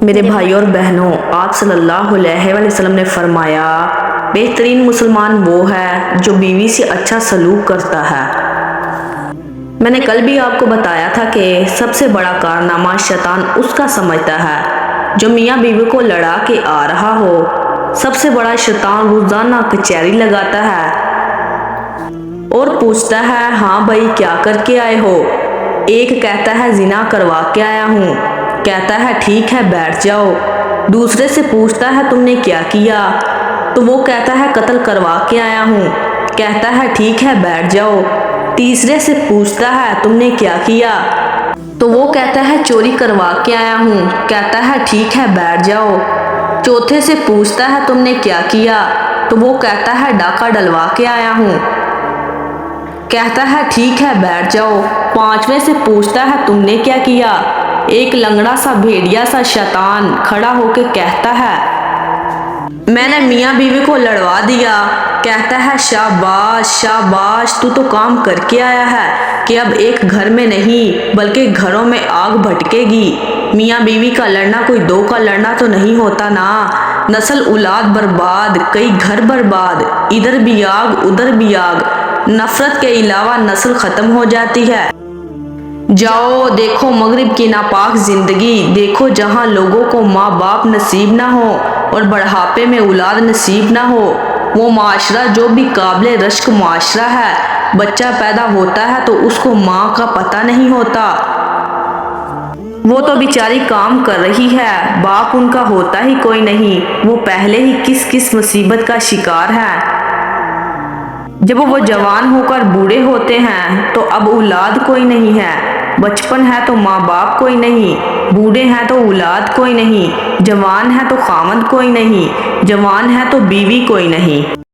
میرے بھائیوں اور بہنوں، آپ صلی اللہ علیہ وسلم نے فرمایا، بہترین مسلمان وہ ہے جو بیوی سے اچھا سلوک کرتا ہے۔ میں نے کل بھی آپ کو بتایا تھا کہ سب سے بڑا کارنامہ شیطان اس کا سمجھتا ہے جو میاں بیوی کو لڑا کے آ رہا ہو۔ سب سے بڑا شیطان روزانہ کچہری لگاتا ہے اور پوچھتا ہے، ہاں بھائی کیا کر کے آئے ہو؟ ایک کہتا ہے زنا کروا کے آیا ہوں، کہتا ہے ٹھیک ہے بیٹھ جاؤ۔ دوسرے سے پوچھتا ہے تم نے کیا کیا؟ تو وہ کہتا ہے قتل کروا کے آیا ہوں، کہتا ہے ٹھیک ہے بیٹھ جاؤ۔ تیسرے سے پوچھتا ہے تم نے کیا کیا؟ تو وہ کہتا ہے چوری کروا کے آیا ہوں، کہتا ہے ٹھیک ہے بیٹھ جاؤ۔ چوتھے سے پوچھتا ہے تم نے کیا کیا؟ تو وہ کہتا ہے ڈاکہ ڈلوا کے آیا ہوں، کہتا ہے ٹھیک ہے بیٹھ جاؤ۔ پانچویں سے پوچھتا ہے تم نے کیا کیا؟ ایک لنگڑا سا بھیڑیا سا شیطان کھڑا ہو کے کہتا ہے میں نے میاں بیوی کو لڑوا دیا۔ کہتا ہے شاباش شاباش، تو کام کر کے آیا ہے کہ اب ایک گھر میں نہیں بلکہ گھروں میں آگ بھٹکے گی۔ میاں بیوی کا لڑنا کوئی دو کا لڑنا تو نہیں ہوتا نا، نسل اولاد برباد، کئی گھر برباد، ادھر بھی آگ ادھر بھی آگ، نفرت کے علاوہ نسل ختم ہو جاتی ہے۔ جاؤ دیکھو مغرب کی ناپاک زندگی، دیکھو جہاں لوگوں کو ماں باپ نصیب نہ ہو اور بڑھاپے میں اولاد نصیب نہ ہو۔ وہ معاشرہ جو بھی قابل رشک معاشرہ ہے، بچہ پیدا ہوتا ہے تو اس کو ماں کا پتہ نہیں ہوتا، وہ تو بیچاری کام کر رہی ہے، باپ ان کا ہوتا ہی کوئی نہیں، وہ پہلے ہی کس کس مصیبت کا شکار ہے۔ جب وہ جوان ہو کر بوڑھے ہوتے ہیں تو اب اولاد کوئی نہیں ہے، بچپن ہے تو ماں باپ کوئی نہیں، بوڑھے ہیں تو اولاد کوئی نہیں، جوان ہے تو خاوند کوئی نہیں، جوان ہے تو بیوی کوئی نہیں۔